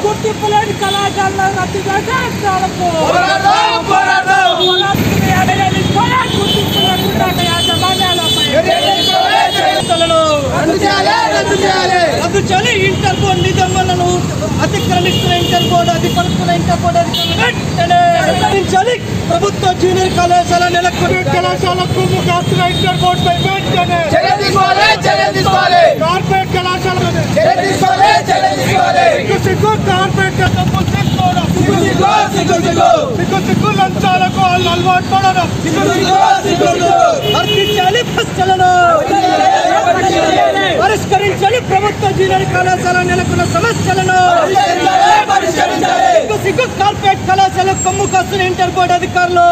గుర్తింపులేని కళాశాలలో రద్దు చేయాలి. ఇంటర్ బోర్డు నిబంధనలను అతిక్రమిస్తున్న ఇంటర్ బోర్డు అధిపరుస్తున్న ఇంటర్ బోర్డు అధికారులు ప్రభుత్వ జూనియర్ కళాశాల నెలకొల్పి కళాశాలకు కాస్తున్న ఇంటర్ బోర్డుపై వెంటనే కార్పొరేట్ కళాశాల సిగ్గు లంచాలకు వాళ్ళు అలవాటు పడడం అర్పించాలి. ప్రశ్నలను పరిష్కరించాలి. ప్రభుత్వ జూనియర్ కళాశాల నెలకొన్న సమస్యలను సిగ్గు కార్పొరేట్ కళాశాల కొమ్ము కాస్తున్న ఇంటర్ బోర్డు అధికారులు